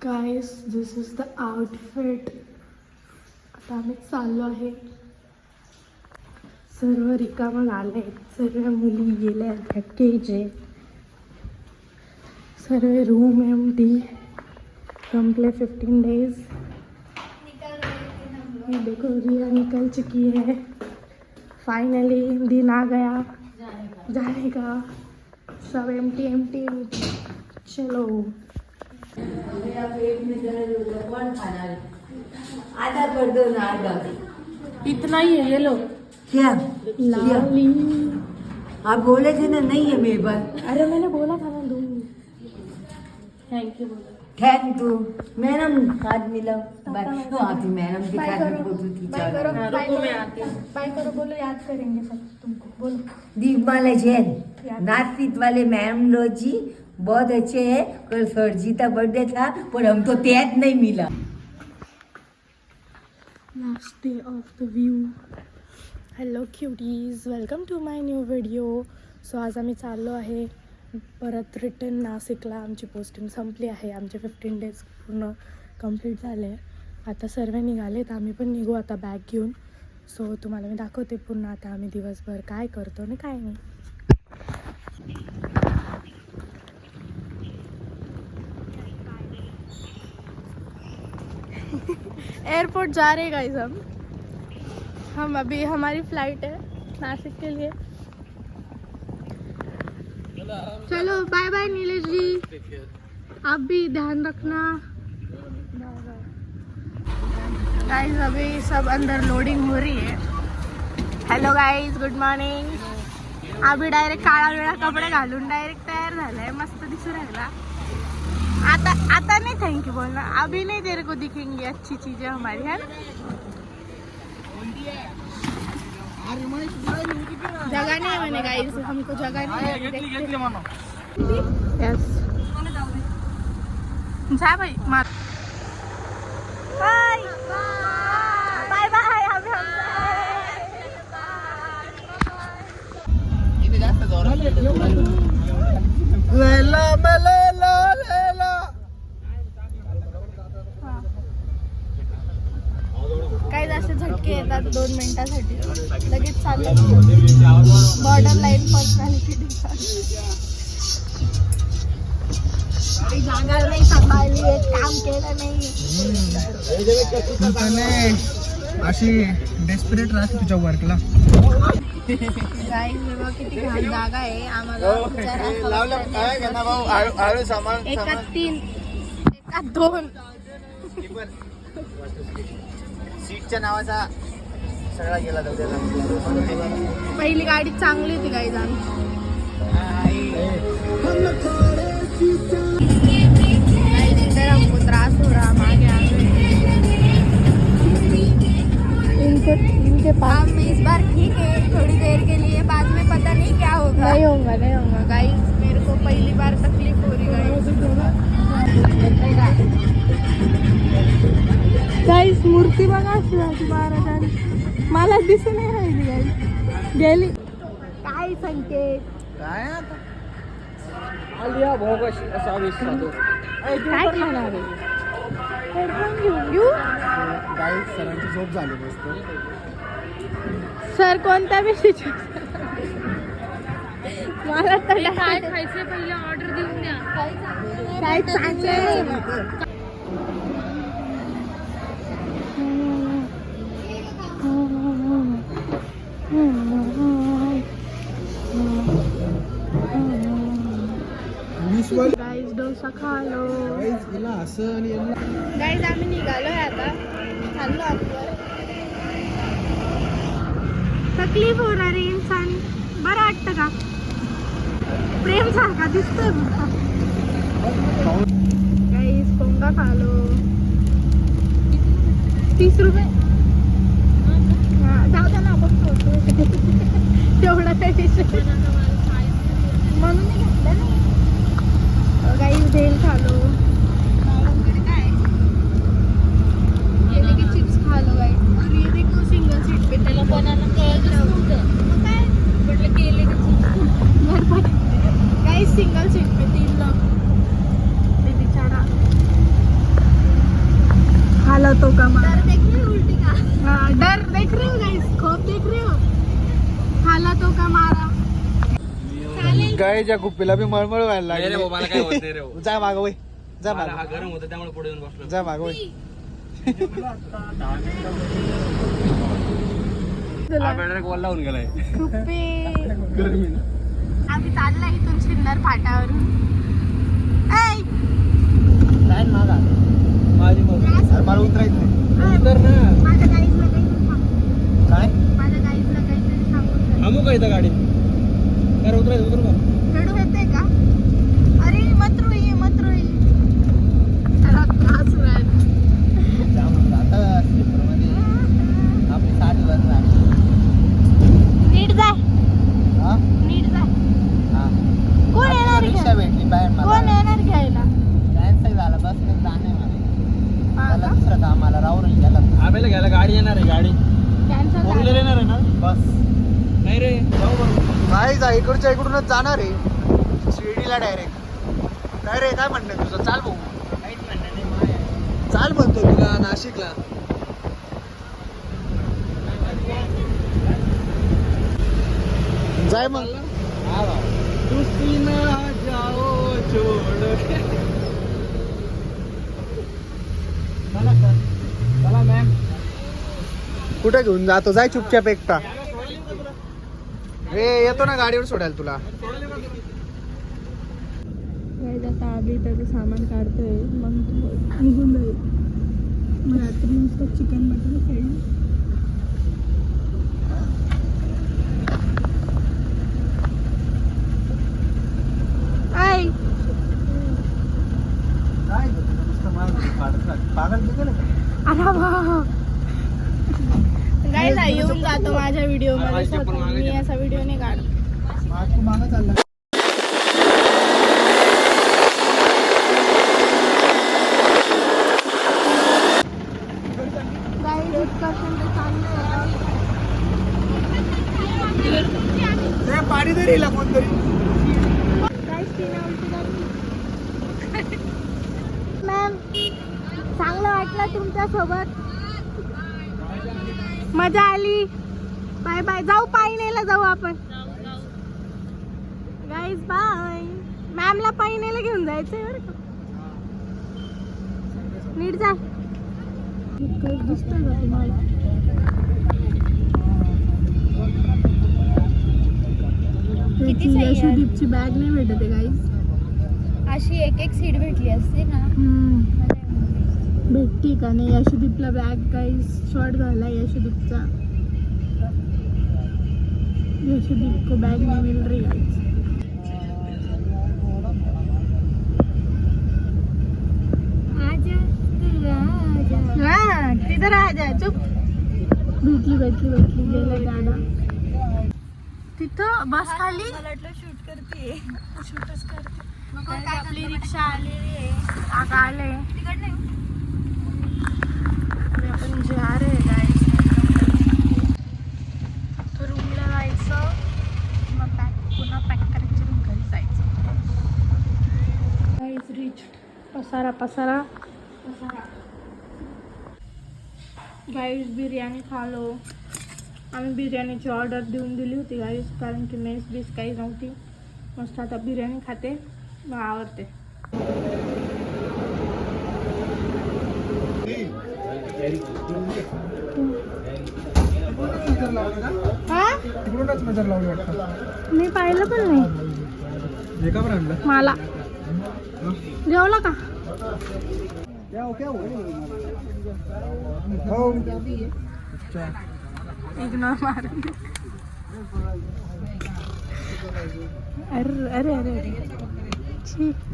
Guys this is the outfit. आता आम्ही चाललो आहे. सर्व रिकामं झाले, सर्व मुली गेल्या धक्केचे, सर्व रूम एम्प्टी. कंप्ले 15 days. देखो रिया निकल चुकी है. फाइनली दिन आ गया जाने का. सब एम्प्टी एम्प्टी एम्प्टी. चलो आधा कर दो ना, आधा. इतना ही है ये लो. क्या लाली. आप बोले थे ना नहीं है मेरे पास. अरे मैंने बोला था ना दूंगी. थैंक यू बोला. Thank you madam. हाथ मिलाओ. तो आती मैडम के बाय साथ करो. फोटो बाय करो. खींचा. रुको मैं आती हूँ. बाय करो. बोलो याद करेंगे सब तुमको. बोलो. दीपमाला जैन नासिक वाले मैम लो जी बहुत अच्छे है. कल सरजी का बर्थडे था पर हम तो त्याग नहीं मिला. Last day of the view. Hello cuties, welcome to my new video. So आज आम्ही चाललो आहे परत रिटर्न नाशिकला. आमची पोस्टिंग संपली आहे. आमचे 15 days पूर्ण कंप्लीट झाले. आता सर्व निघाले तर आम्ही पण निघू आता बॅग घेऊन. सो तुम्हाला मी दाखवते पूर्ण आता आम्ही दिवसभर काय करतो आणि काय नाही. एयरपोर्ट जा रहे गाइस हम अभी हमारी फ्लाइट है नासिक के लिए. चलो बाय बाय नीलेश जी. आप भी ध्यान रखना. गाइस अभी सब अंदर लोडिंग हो रही है. Hello guys, good morning. अभी डायरेक्ट काळा वेळा कपडे घालून डायरेक्ट तयार झालाय. मस्त दिसू राहिला. आता नहीं थैंक यू बोलना. अभी नहीं तेरे को दिखेंगी अच्छी चीजें हमारी, है ना. जगह नहीं है मैंने गाइस, हमको जगह नहीं है. यस जा भाई. मार बाय बाय बाय. अभी हम काही असे झटके येतात 2 मिनिटासाठी. लगेच चाललं. Border line personality. जागा नाही सांभाळली, एक काम केलं नाही. अशी डेस्परेट राहते तुझ्या वर्कला. गाईज बघा किती घाण जागा आहे. आम्हाला एका 3 एका 2 सीटच्या नावाचा सगळा गेला. पहिली गाडी चांगली होती गाईज आमची. इधर हमको त्रास हो रहा. मागे इनके पास हम इस बार ठीक है थोड़ी देर के लिए. बाद में पता नहीं क्या होगा. नहीं होगा गाइस. मेरे को पहली बार तकलीफ हो रही गाइस. मूर्ती बघा शिवाजी महाराजांची. मला दिसून नाही राहिली गाइस. गेली काय संकेत. काय आता आलिया भोगश असा विश्वास. काय खाणार आहे. हेडफोन घेऊ. गाईस सरांची झोप झाली मस्त. सर कोणत्या विषयी. मला तर काय खायचं पहिले ऑर्डर देऊन द्या. काय चांगलं. गाईज डोसा खा लो. गाईज आम्ही निघालोय आता. चाललो आतवर. तकलीफ होणारे इंसान बरं वाटतं का. प्रेम सारखा दिसतो. गाईज पोंगा खा लो. 30 रुपये. हा जाऊ द्या ना बघतो. तेवढा काही विषय म्हणून नाही घेतलं नाही. गाईज भेल खालो. ये देखिए चिप्स खा लो गाइस. और ये देखो सिंगल सीट पे त्याला बनाना कळत नव्हतं. मग काय म्हटलं केले गाइस. सिंगल सीट पे 3 लोग. बेबी चढ़ा. का मारा, हाँ, डर देख रहे हो गाइस, खौफ देख रहे हो, हालातों का मारा. गायच्या कुप्पीला बी मळमळ व्हायला नाही रे भाऊ, मला काय होत नाही रे भाऊ. जा माग वय, जा मला माग, हा गरम होतं त्यामुळे पुढे येऊन बसलो. जा माग वय. हा डायरेक्ट वल्ला होऊन गेलाय. आम्ही चालला इथून सिन्नर फाट्यावरून. ऐ, माझी मग मला उतरायचं नाही. तर ना माझ्या गाईजला काहीतरी सांग. काय माझ्या गाईजला काहीतरी सांगून जा. थांबू का इथं गाडी? तर उतरायचं, उतरू का? रडू येते का? अरे मत रोई, मत रोई. त्याला त्रास होईल. आता स्लीपरमध्ये आपली 60 वर आहे. नीट जा, हा नीट जा. हा कोण येणार रिक्षा घ्या- भेटली बाहेर कोण मला. येणार घ्यायला? कॅन्सल झाला, बस नाही जाणे मला. हा मला का? दुसरं कामाला राहून गेला. आपल्याला घ्यायला गाडी येणार आहे, गाडी. कॅन्सल फोर व्हीलर झालं. येणार आहे ना बस. नाही रे जाऊ बरं. नाही जा, इकडच्या इकडूनच जाणार आहे शिर्डीला डायरेक्ट. काय रे, काय म्हणणं आहे तुझं? चाल भाऊ, चाल म्हणतो तुला नाशिकला. जाय मग. तुसी ना जाओ छोड़ के. चला मॅम. कुठे घेऊन जातो? जाय चुपचाप एकटा. रे येतो ना गाडीवर सोडायला तुला. आता आम्ही त्याचं सामान काढतोय, मग निघून जाईल. मग रात्री नुसतं चिकन मटन खाईल. पागल बिगल आहे का? अरे वा, गाईज येऊन जातो माझ्या व्हिडिओ मध्ये. माझी चप्पल मागे मी ठेव. असा व्हिडिओ नाही काढत. आज तू मागं चालला. गाईज उत्कर्षण ते चाललंय. ते पाणी तरी येईल कोणतरी. गाईज तिने उलटी झाली. मॅम, चांगलं वाटलं तुमच्या सोबत, मजा आली. Bye bye. जाऊ पायनेला जाऊ आपण. Guys bye. मॅमला पायनेला घेऊन जायचंय बरं का. नीट जा. दिसतोय का तुम्हाला? यशोदीपची बॅग नाही भेटत आहे गाईज. अशी एक एक सीट भेटली असते ना. भेटती का नाही? यशोदीपला बॅग काही शॉर्ट झाला यशोदीपचा. यशोदीप को बैग नहीं मिल रही गाइस. हाँ, किधर आ जा. चुप. भेटली गेलं गाडा. तिथं बस खाली शूट करते. आपली रिक्षा आलेली आहे. काका आले. आपण जा रे गाइस. तर रूमला जायचं, मग पुन्हा पॅक करायचं, मग घरी जायचं. Guys reach. पसारा गाइस. बिर्याणी खालो. आम्ही बिर्याणीची ऑर्डर देऊन दिली होती गाइस, कारण की मेस बीस काही नव्हती. मस्त आता बिर्याणी खाते, मग आवडते. हा, तिकडूनच नजर लावली वाटतं. मी पाहिलं पण नाही. हे का बरं आणलं? मला जेवला का? क्या हो अच्छा. इग्नोर मार. अरे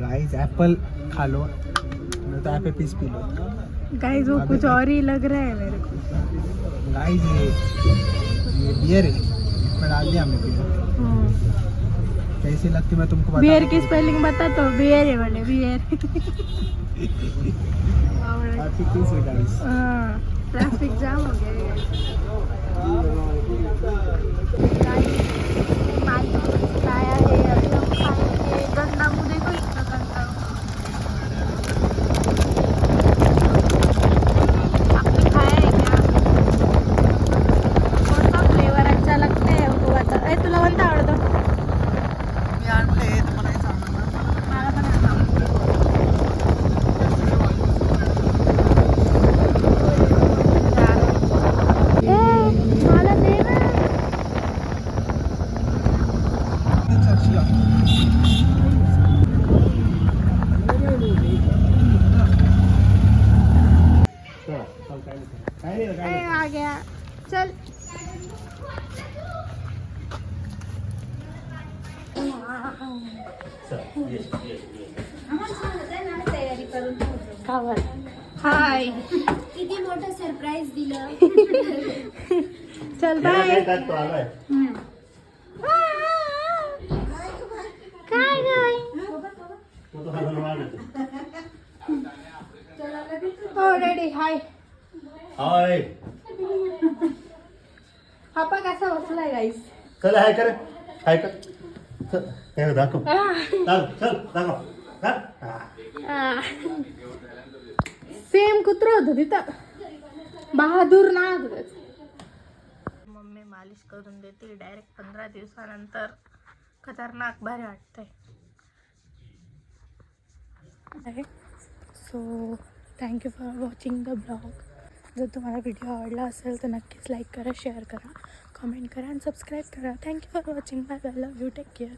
गाइस एप्पल खा लो, मैं तो एप्पल पीस पी लो. गाइस वो कुछ और ही लग रहा है मेरे को. गाइस ये बियर है, इसमें डाल दिया हमने पी. कैसी लगती मैं तुमको बता. बियर की स्पेलिंग बता तो. बियर है वाले बियर. ट्रैफिक पीस है गाइस. ट्रैफिक जाम हो गया काय आहे. गंदा मुंह देखो इतना गंदा. चल तयारी करून ठेवतो. कावर हाय किती मोठं सरप्राईज दिलं. चल बाय काय काय हो डॅडी हाय हाय आपा कसा बसलाय गाईस चल हाय कर चल हे दाखव चल दाखव सेम कुत्र होतं तिथं बहादूर ना मम्मी मालिश करून देते डायरेक्ट 15 दिवसानंतर खतरनाक भारी वाटतंय so thank you for watching the blog. जर तुम्हाला व्हिडिओ आवडला असेल तर नक्कीच लाईक करा, शेअर करा, कमेंट करा आणि सबस्क्राईब करा. Thank you for watching. Bye bye. Love you. Take care.